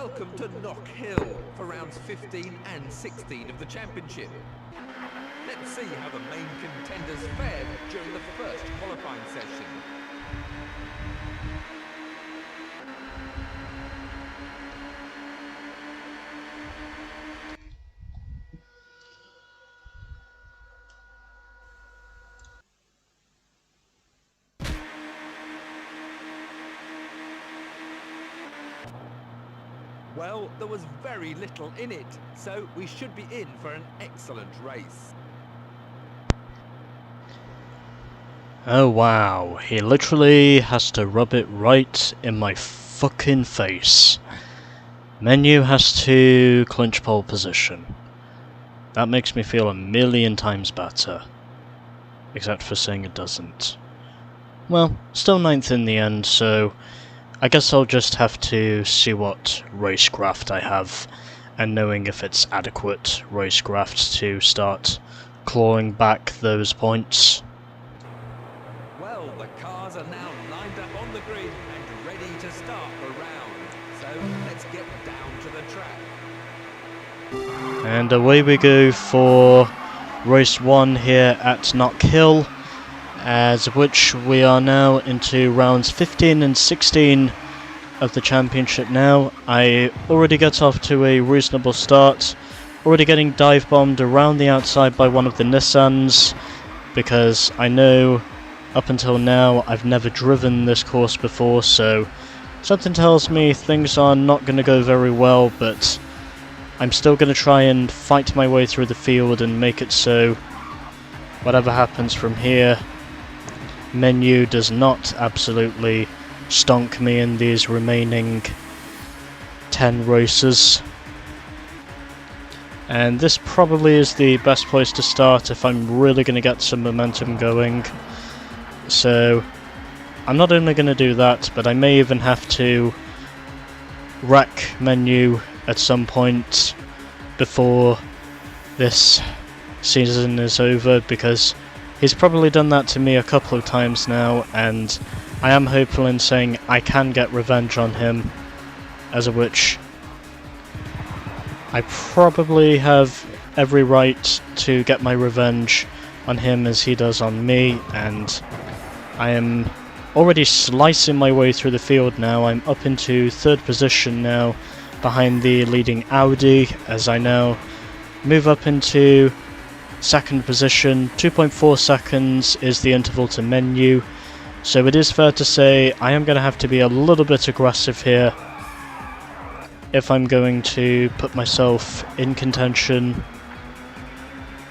welcome to Knockhill for rounds 15 and 16 of the championship. Let's see how the main contenders fared during the first qualifying session. Well, there was very little in it, so we should be in for an excellent race. Oh wow, he literally has to rub it right in my fucking face. Menu has to clinch pole position. That makes me feel a million times better. Except for saying it doesn't. Well, still 9th in the end, so I guess I'll just have to see what racecraft I have, and knowing if it's adequate racecraft to start clawing back those points. Well, the cars are now lined up on the grid and ready to start the round. So let's get down to the track. And away we go for race 1 here at Knockhill, as which we are now into rounds 15 and 16 of the championship now. I already get off to a reasonable start, already getting dive bombed around the outside by one of the Nissans, because I know up until now I've never driven this course before, so something tells me things are not going to go very well, but I'm still going to try and fight my way through the field and make it so whatever happens from here, Menu does not absolutely stonk me in these remaining 10 races. And this probably is the best place to start if I'm really going to get some momentum going. So I'm not only going to do that, but I may even have to wreck Menu at some point before this season is over, because he's probably done that to me a couple of times now, and I am hopeful in saying I can get revenge on him, as of which I probably have every right to get my revenge on him as he does on me, and I am already slicing my way through the field now. I'm up into 3rd position now, behind the leading Audi, as I now move up into 2nd position. 2.4 seconds is the interval to Menu, so it is fair to say I am going to have to be a little bit aggressive here if I'm going to put myself in contention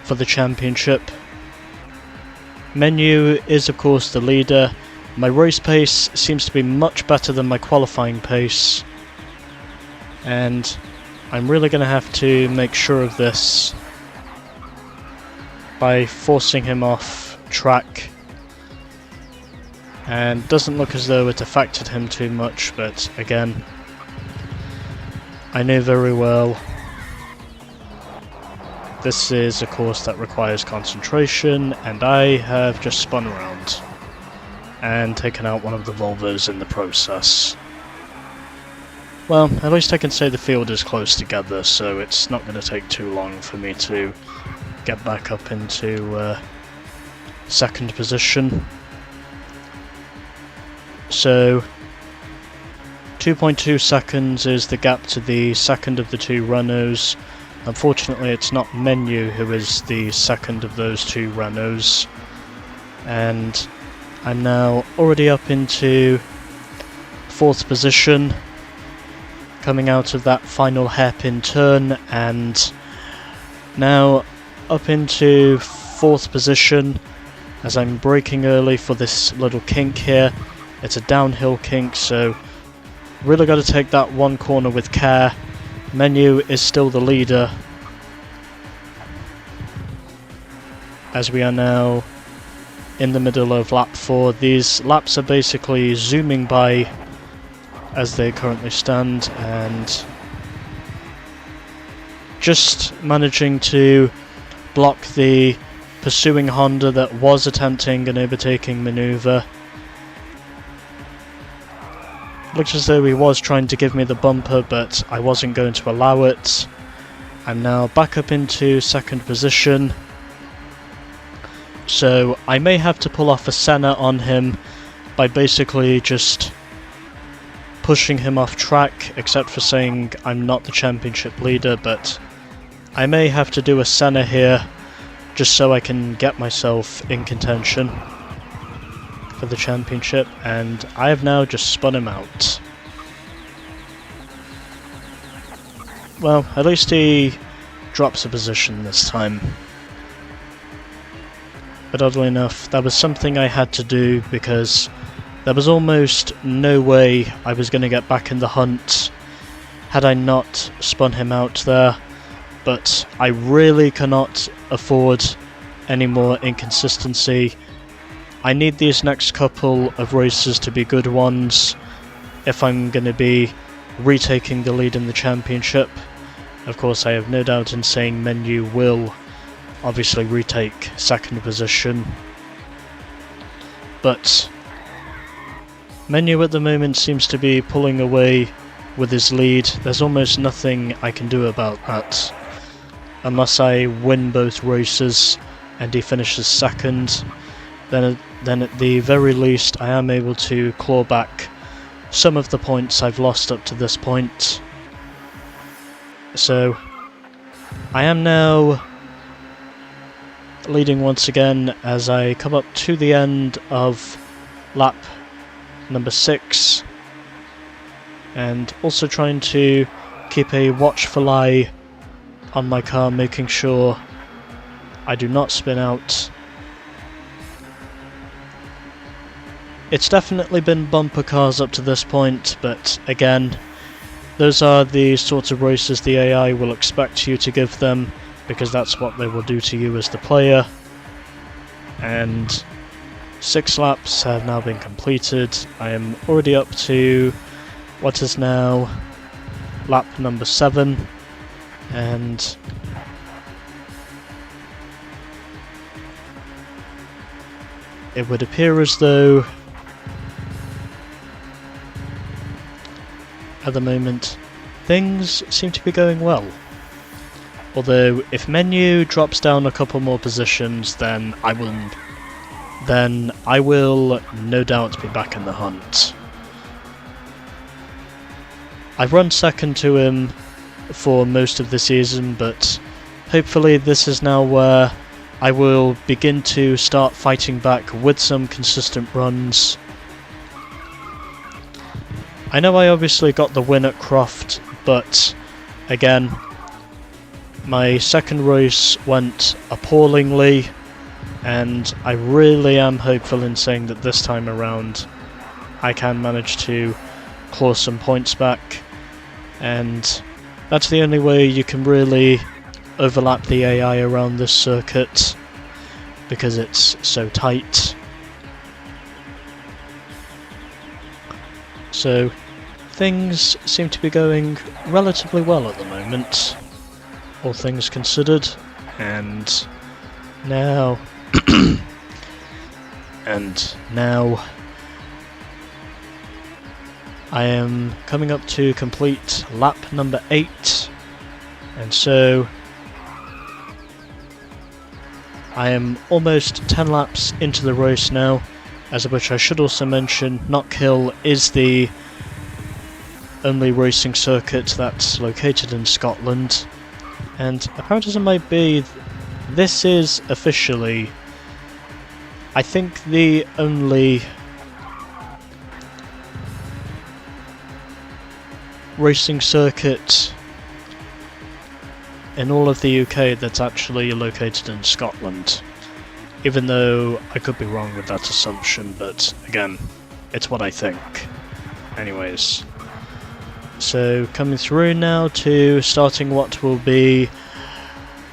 for the championship. Menu is of course the leader. My race pace seems to be much better than my qualifying pace, and I'm really going to have to make sure of this by forcing him off track. And doesn't look as though it affected him too much, but again, I know very well this is a course that requires concentration, and I have just spun around and taken out one of the Volvos in the process. Well, at least I can say the field is close together, so it's not going to take too long for me to get back up into 2nd position. So 2.2 seconds is the gap to the second of the 2 Renaults. Unfortunately, it's not Menu who is the second of those 2 Renaults, and I'm now already up into 4th position, coming out of that final hairpin turn, and now up into 4th position as I'm braking early for this little kink here. It's a downhill kink, so really got to take that one corner with care. Menu is still the leader, as we are now in the middle of lap 4. These laps are basically zooming by as they currently stand, and just managing to block the pursuing Honda that was attempting an overtaking manoeuvre. Looks as though he was trying to give me the bumper, but I wasn't going to allow it. I'm now back up into second position. So I may have to pull off a Senna on him by basically just pushing him off track, except for saying I'm not the championship leader, but I may have to do a Senna here just so I can get myself in contention for the championship, and I have now just spun him out. Well, at least he drops a position this time. But oddly enough, that was something I had to do because there was almost no way I was going to get back in the hunt had I not spun him out there. But I really cannot afford any more inconsistency. I need these next couple of races to be good ones if I'm going to be retaking the lead in the championship. Of course, I have no doubt in saying Menu will obviously retake second position, but Menu at the moment seems to be pulling away with his lead. There's almost nothing I can do about that unless I win both races and he finishes second. Then at the very least I am able to claw back some of the points I've lost up to this point. So I am now leading once again as I come up to the end of lap number 6, and also trying to keep a watchful eye on my car, making sure I do not spin out. It's definitely been bumper cars up to this point, but again, those are the sorts of races the AI will expect you to give them, because that's what they will do to you as the player. And 6 laps have now been completed. I am already up to what is now lap number 7, and it would appear as though at the moment things seem to be going well. Although if Menu drops down a couple more positions, then I will no doubt be back in the hunt. I've run second to him for most of the season, but hopefully this is now where I will begin to start fighting back with some consistent runs. I know I obviously got the win at Croft, but again, my second race went appallingly, and I really am hopeful in saying that this time around I can manage to claw some points back, and that's the only way you can really overlap the AI around this circuit, because it's so tight. So things seem to be going relatively well at the moment, all things considered, and now I am coming up to complete lap number 8, and so I am almost 10 laps into the race now, as of which I should also mention Knockhill is the only racing circuit that's located in Scotland, and apparent as it might be, this is officially, I think, the only racing circuit in all of the UK that's actually located in Scotland. Even though I could be wrong with that assumption, but again, it's what I think. Anyways, so coming through now to starting what will be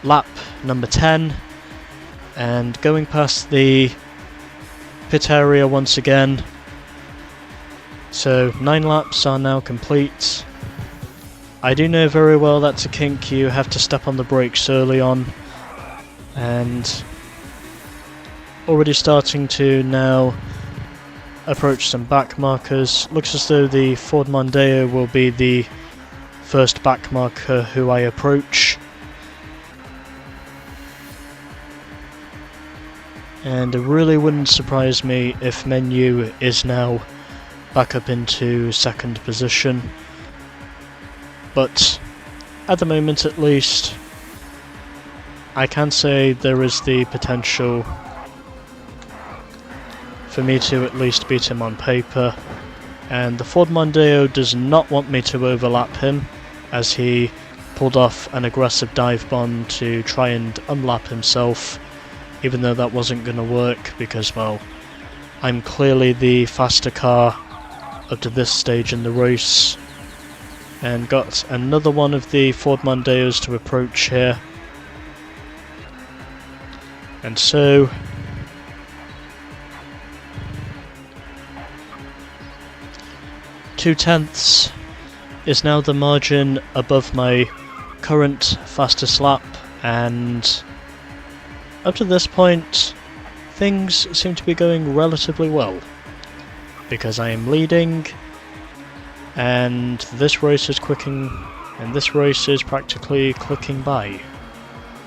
lap number 10, and going past the pit area once again. So 9 laps are now complete. I do know very well that's a kink you have to step on the brakes early on, and already starting to now approach some back markers. Looks as though the Ford Mondeo will be the first back marker who I approach. And it really wouldn't surprise me if Menu is now back up into second position. But at the moment at least, I can say there is the potential for me to at least beat him on paper. And the Ford Mondeo does not want me to overlap him, as he pulled off an aggressive dive bomb to try and unlap himself, even though that wasn't going to work because, well, I'm clearly the faster car up to this stage in the race. And got another one of the Ford Mondeos to approach here. And so 0.2 is now the margin above my current fastest lap, and up to this point things seem to be going relatively well, because I am leading and this race is practically clicking by,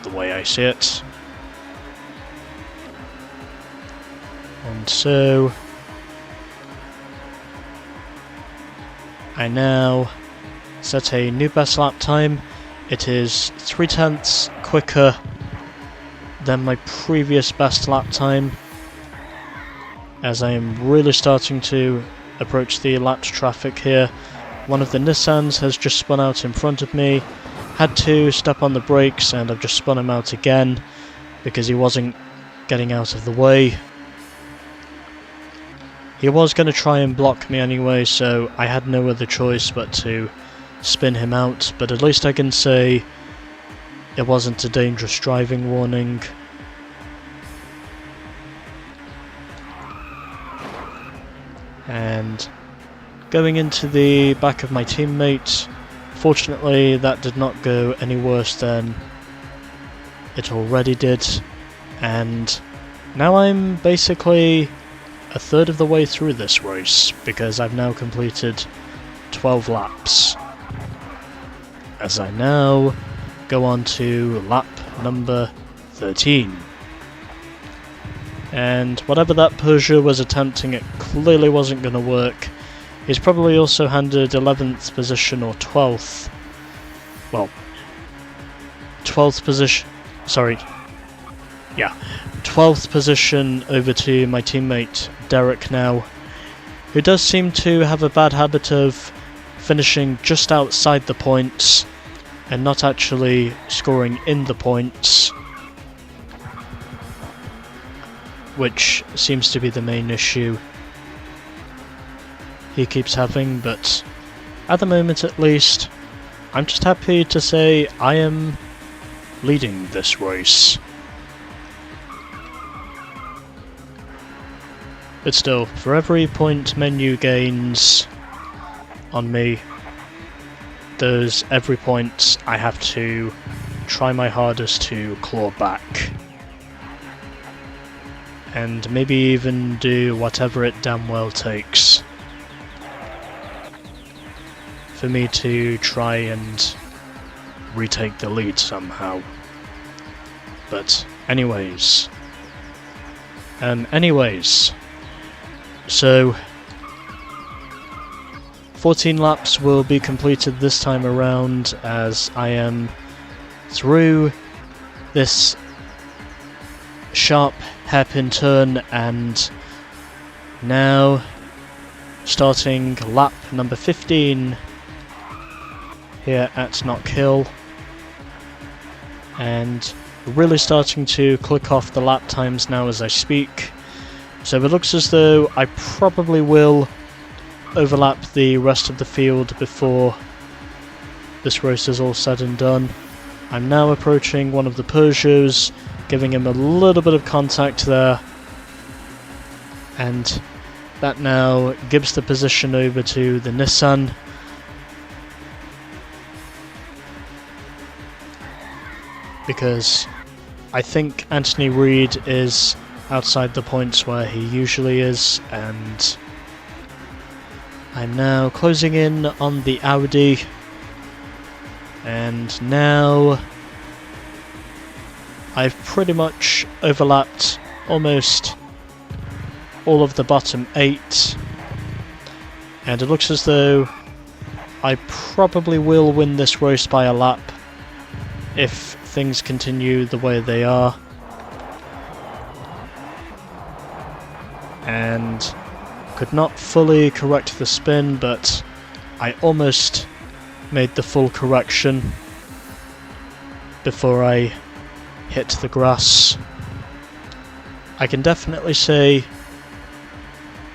the way I see it. And so I now set a new best lap time. It is 0.3 quicker than my previous best lap time, as I am really starting to approach the lapped traffic here. One of the Nissans has just spun out in front of me, had to step on the brakes, and I've just spun him out again because he wasn't getting out of the way. He was going to try and block me anyway, so I had no other choice but to spin him out, but at least I can say it wasn't a dangerous driving warning. And going into the back of my teammate, fortunately that did not go any worse than it already did, and now I'm basically a third of the way through this race, because I've now completed 12 laps. As I now go on to lap number 13. And whatever that Peugeot was attempting, it clearly wasn't going to work. He's probably also handed 11th position or 12th. Well, 12th position. Sorry. Yeah. 12th position over to my teammate Derek now, who does seem to have a bad habit of finishing just outside the points and not actually scoring in the points, which seems to be the main issue he keeps having. But at the moment at least, I'm just happy to say I am leading this race. But still, for every point Menu gains on me, those every point I have to try my hardest to claw back. And maybe even do whatever it damn well takes for me to try and retake the lead somehow. But anyways, so 14 laps will be completed this time around, as I am through this sharp hairpin turn, and now starting lap number 15 here at Knockhill, and really starting to click off the lap times now as I speak. So it looks as though I probably will overlap the rest of the field before this race is all said and done. I'm now approaching one of the Peugeots, giving him a little bit of contact there, and that now gives the position over to the Nissan. Because I think Anthony Reid is outside the points where he usually is, and I'm now closing in on the Audi, and now I've pretty much overlapped almost all of the bottom 8, and it looks as though I probably will win this race by a lap if things continue the way they are. And could not fully correct the spin, but I almost made the full correction before I hit the grass. I can definitely say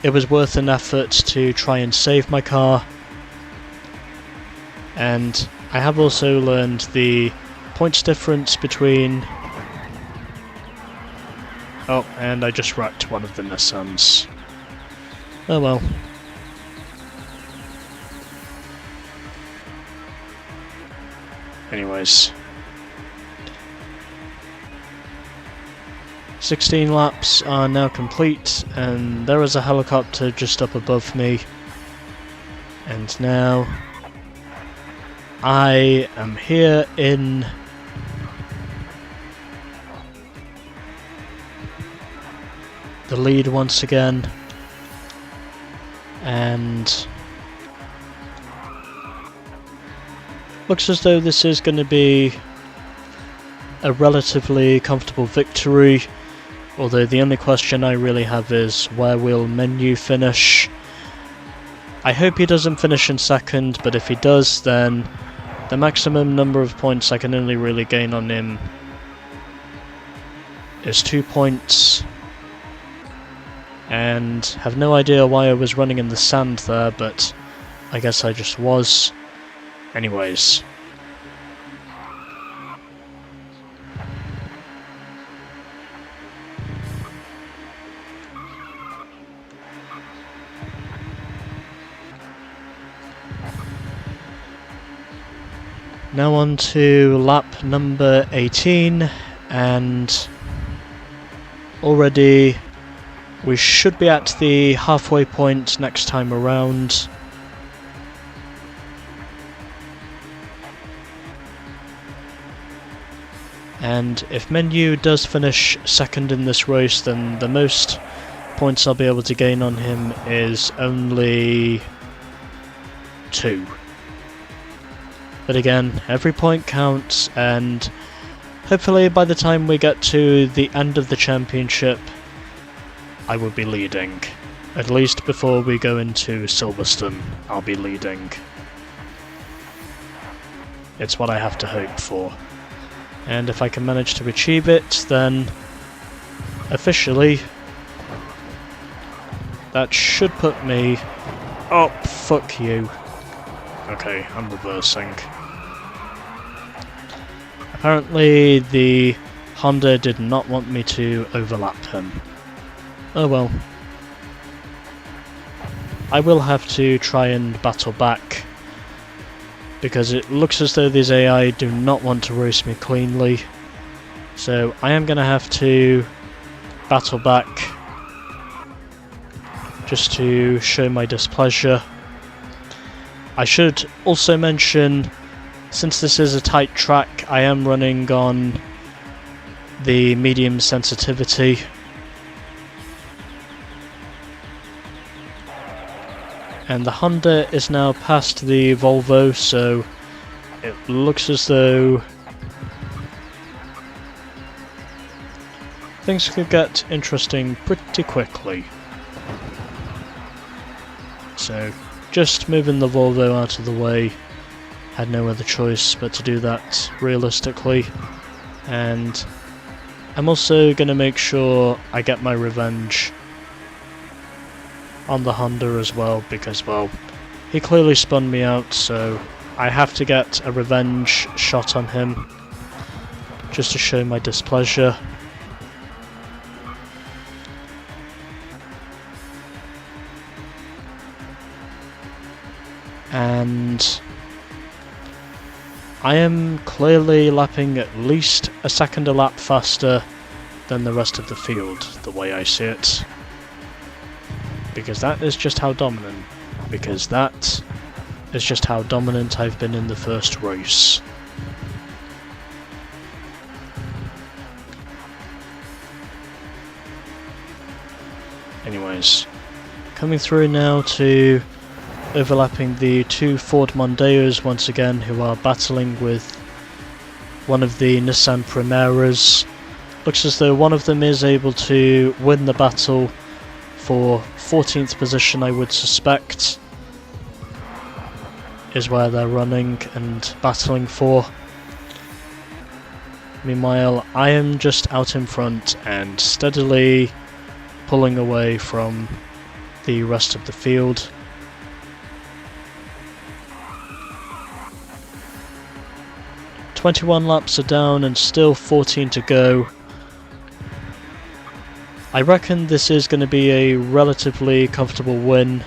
it was worth an effort to try and save my car, and I have also learned the points difference between... Oh, and I just wrecked one of the Nissans. Oh well. Anyways. 16 laps are now complete, and there is a helicopter just up above me. And now I am here in the lead once again, and looks as though this is going to be a relatively comfortable victory, although the only question I really have is where will Menu finish. I hope he doesn't finish in second, but if he does, then the maximum number of points I can only really gain on him is 2 points. And have no idea why I was running in the sand there, but I guess I just was. Anyways. Now on to lap number 18, and already we should be at the halfway point next time around. And if Menu does finish second in this race, then the most points I'll be able to gain on him is only 2. But again, every point counts, and hopefully by the time we get to the end of the championship, I will be leading. At least before we go into Silverstone, I'll be leading. It's what I have to hope for. And if I can manage to achieve it, then officially that should put me... Oh, fuck you. Okay, I'm reversing. Apparently the Honda did not want me to overlap him. Oh well. I will have to try and battle back, because it looks as though these AI do not want to race me cleanly. So I am going to have to battle back just to show my displeasure. I should also mention, since this is a tight track, I am running on the medium sensitivity. And the Honda is now past the Volvo, so it looks as though things could get interesting pretty quickly. So, just moving the Volvo out of the way, had no other choice but to do that realistically. And I'm also going to make sure I get my revenge on the Honda as well, because, well, he clearly spun me out, so I have to get a revenge shot on him just to show my displeasure. And I am clearly lapping at least a second a lap faster than the rest of the field, the way I see it. Because that is just how dominant because that is just how dominant I've been in the first race. Anyways, coming through now to overlapping the two Ford Mondeos once again, who are battling with one of the Nissan Primeras. Looks as though one of them is able to win the battle for 14th position, I would suspect, is where they're running and battling for. Meanwhile, I am just out in front and steadily pulling away from the rest of the field. "21 laps are down and still 14 to go. I reckon this is going to be a relatively comfortable win,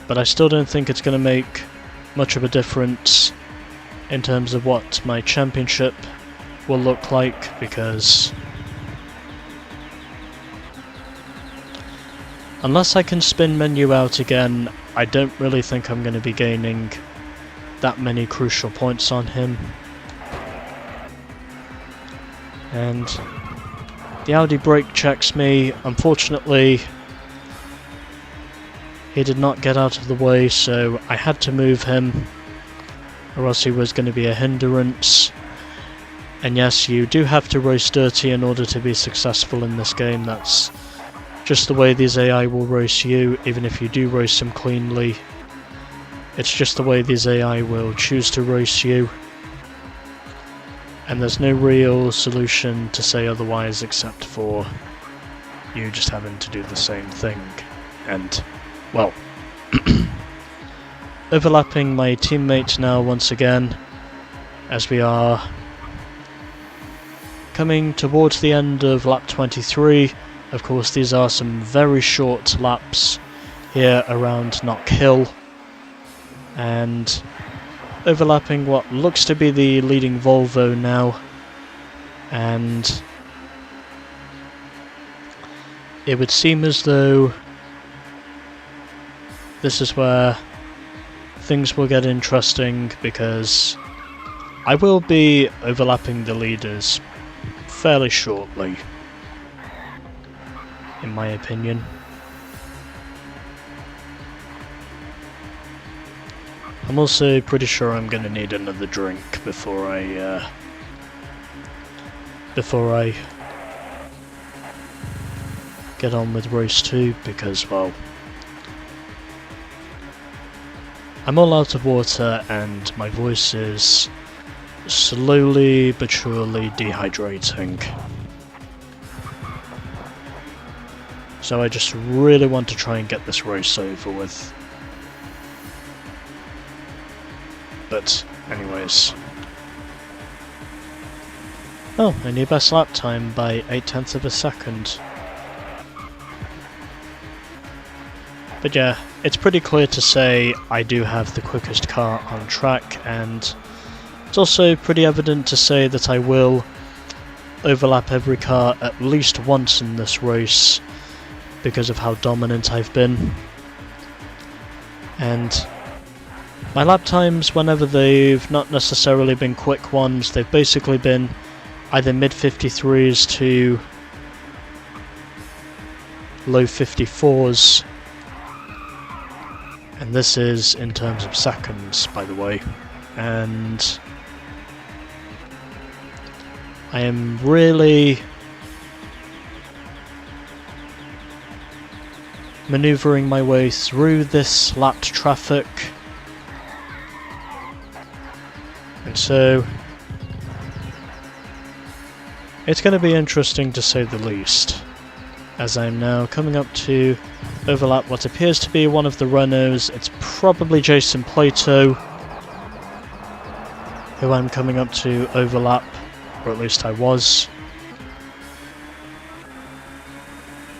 but I still don't think it's going to make much of a difference in terms of what my championship will look like, because unless I can spin menu out again, I don't really think I'm going to be gaining that many crucial points on him. And the Audi brake checks me. Unfortunately, he did not get out of the way, so I had to move him, or else he was going to be a hindrance. And yes, you do have to race dirty in order to be successful in this game. That's just the way these AI will race you, even if you do race them cleanly. It's just the way these AI will choose to race you. And there's no real solution to say otherwise except for you just having to do the same thing. And, well, overlapping my teammate now once again, as we are coming towards the end of lap 23. Of course, these are some very short laps here around Knockhill, and overlapping what looks to be the leading Volvo now, and it would seem as though this is where things will get interesting, because I will be overlapping the leaders fairly shortly, in my opinion. I'm also pretty sure I'm going to need another drink before I get on with race 2, because, well, I'm all out of water and my voice is slowly but surely dehydrating. So I just really want to try and get this race over with. But, anyways. Oh, a new best lap time by 0.8 of a second. But yeah, it's pretty clear to say I do have the quickest car on track, and it's also pretty evident to say that I will overlap every car at least once in this race because of how dominant I've been. And my lap times, whenever they've not necessarily been quick ones, they've basically been either mid 53s to low 54s. And this is in terms of seconds, by the way. And I am really manoeuvring my way through this lapped traffic. And so it's going to be interesting to say the least, as I'm now coming up to overlap what appears to be one of the Renaults. It's probably Jason Plato, who I'm coming up to overlap, or at least I was.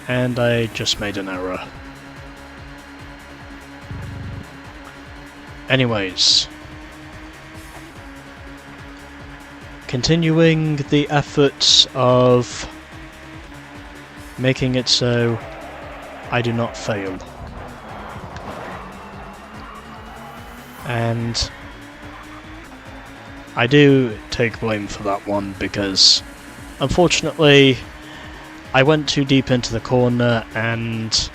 And I just made an error. Anyways, continuing the efforts of making it so I do not fail. And I do take blame for that one because unfortunately I went too deep into the corner and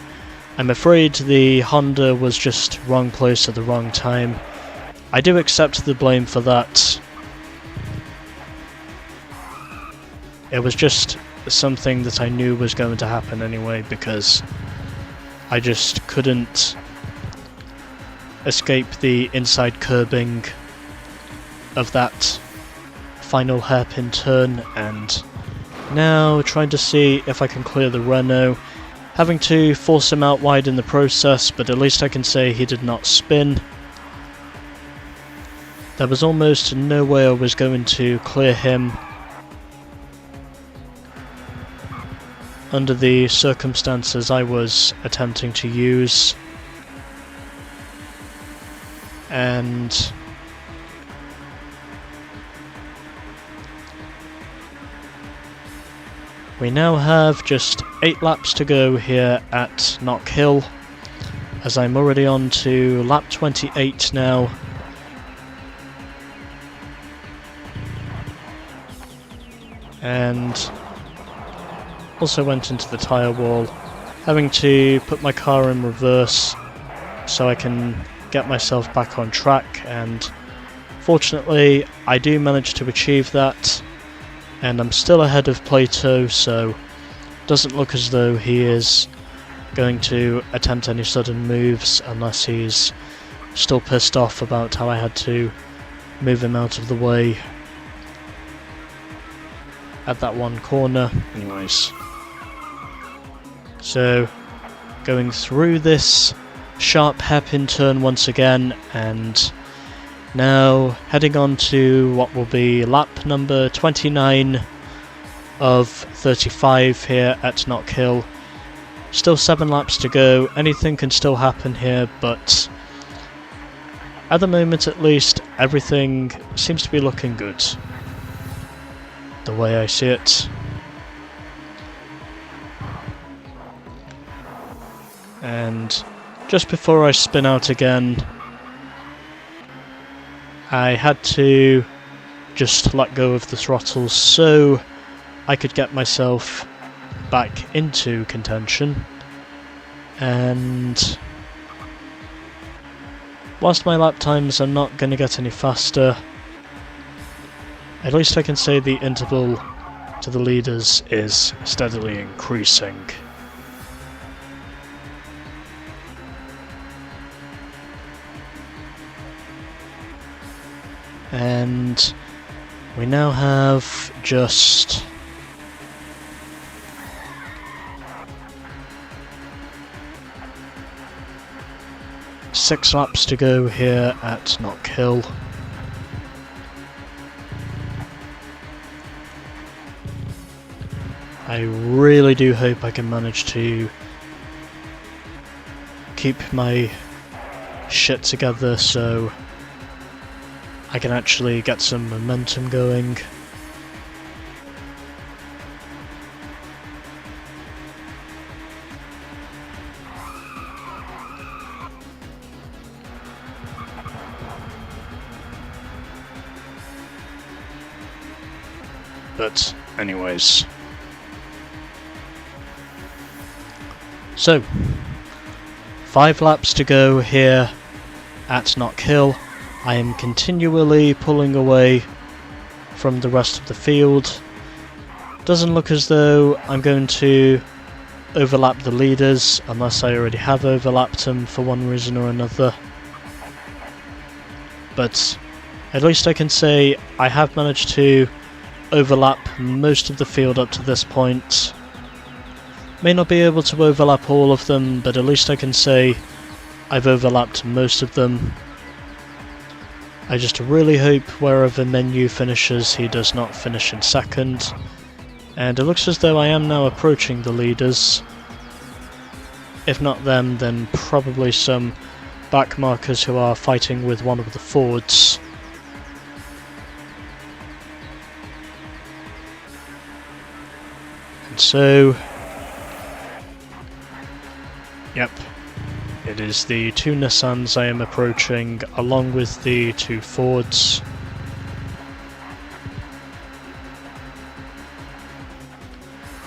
I'm afraid the Honda was just wrong place at the wrong time. I do accept the blame for that. It was just something that I knew was going to happen anyway because I just couldn't escape the inside curbing of that final hairpin turn, and now trying to see if I can clear the Renault, having to force him out wide in the process, but at least I can say he did not spin. There was almost no way I was going to clear him under the circumstances I was attempting to use, and we now have just 8 laps to go here at Knockhill, as I'm already on to lap 28 now. And also went into the tyre wall, having to put my car in reverse so I can get myself back on track, and fortunately I do manage to achieve that, and I'm still ahead of Plato, so it doesn't look as though he is going to attempt any sudden moves unless he's still pissed off about how I had to move him out of the way at that one corner. Anyways, so going through this sharp hairpin turn once again, and now heading on to what will be lap number 29 of 35 here at Knockhill. Still 7 laps to go, anything can still happen here, but at the moment at least everything seems to be looking good, the way I see it. And just before I spin out again, I had to just let go of the throttle so I could get myself back into contention. And whilst my lap times are not going to get any faster, at least I can say the interval to the leaders is steadily increasing. And we now have just 6 laps to go here at Knockhill. I really do hope I can manage to keep my shit together so I can actually get some momentum going. But anyways, so 5 laps to go here at Knockhill. I am continually pulling away from the rest of the field. Doesn't look as though I'm going to overlap the leaders unless I already have overlapped them for one reason or another. But at least I can say I have managed to overlap most of the field up to this point. May not be able to overlap all of them, but at least I can say I've overlapped most of them. I just really hope wherever Menu finishes he does not finish in second. And it looks as though I am now approaching the leaders. If not them, then probably some back markers who are fighting with one of the Fords. And so, yep, It is the two Nissans I am approaching, along with the two Fords.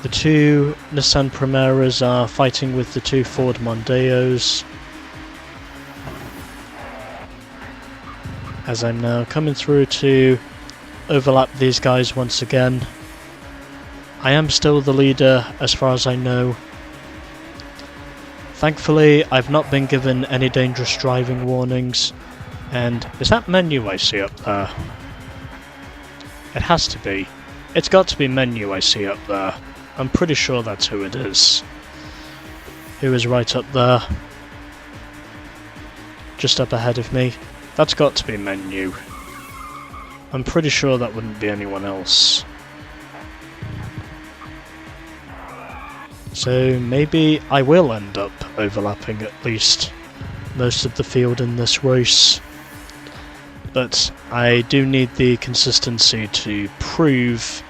The two Nissan Primeras are fighting with the two Ford Mondeos, as I'm now coming through to overlap these guys once again. I am still the leader as far as I know. Thankfully, I've not been given any dangerous driving warnings. And is that menu I see up there? It has to be. It's got to be menu I see up there. I'm pretty sure that's who it is. Who is right up there? Just up ahead of me. That's got to be menu. I'm pretty sure that wouldn't be anyone else. So maybe I will end up overlapping at least most of the field in this race. But I do need the consistency to prove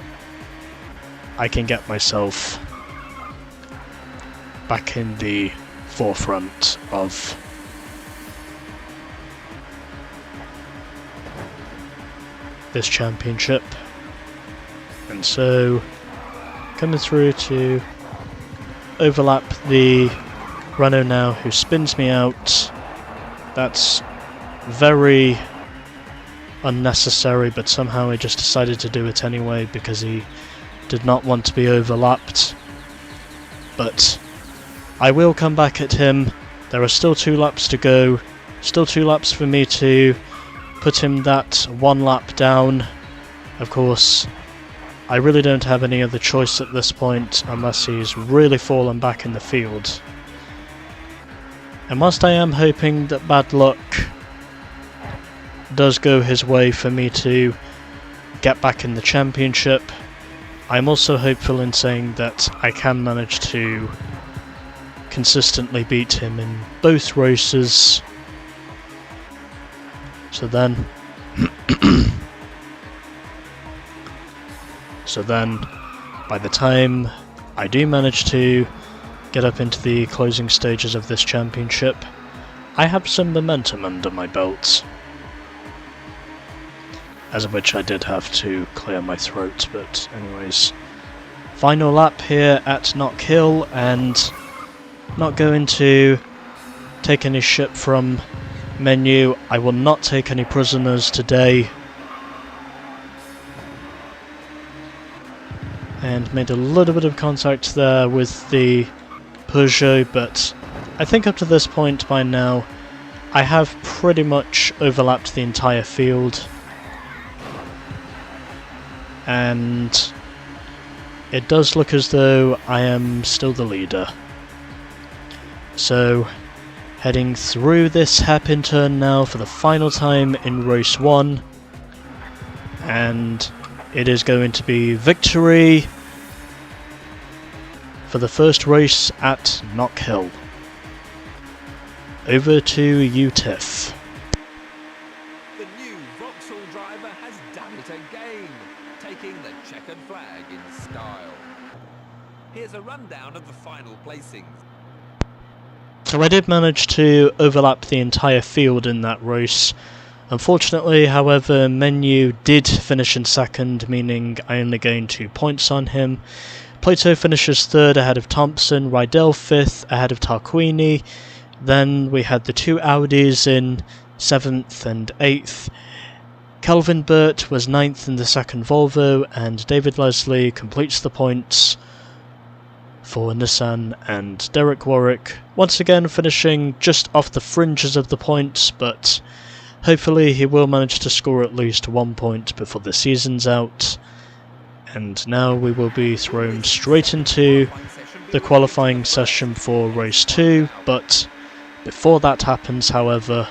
I can get myself back in the forefront of this championship. And so, coming through to overlap the Renault now, who spins me out. That's very unnecessary, but somehow he just decided to do it anyway because he did not want to be overlapped. But I will come back at him. There are still 2 laps to go. Still 2 laps for me to put him that 1 lap down. Of course, I really don't have any other choice at this point unless he's really fallen back in the field. And whilst I am hoping that bad luck does go his way for me to get back in the championship, I'm also hopeful in saying that I can manage to consistently beat him in both races. So then by the time I do manage to get up into the closing stages of this championship, I have some momentum under my belt. As of which I did have to clear my throat, but anyways. Final lap here at Knockhill, and not going to take any shit from menu. I will not take any prisoners today. And made a little bit of contact there with the Peugeot, but I think up to this point by now I have pretty much overlapped the entire field. And it does look as though I am still the leader. So, heading through this hairpin turn now for the final time in race 1. And it is going to be victory for the first race at Knockhill. Over to you, Tiff. The new Vauxhall driver has done it again, taking the checkered flag in style. Here's a rundown of the final placings. So I did manage to overlap the entire field in that race. Unfortunately, however, Menu did finish in second, meaning I only gained 2 points on him. Plato finishes third ahead of Thompson, Rydell 5th ahead of Tarquini. Then we had the 2 Audis in 7th and 8th. Kelvin Burt was 9th in the second Volvo, and David Leslie completes the points for Nissan, and Derek Warwick once again finishing just off the fringes of the points, but hopefully he will manage to score at least 1 point before the season's out. And now we will be thrown straight into the qualifying session for race 2, but before that happens, however,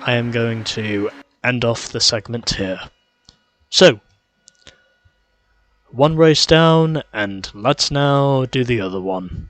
I am going to end off the segment here. So, 1 race down, and let's now do the other one.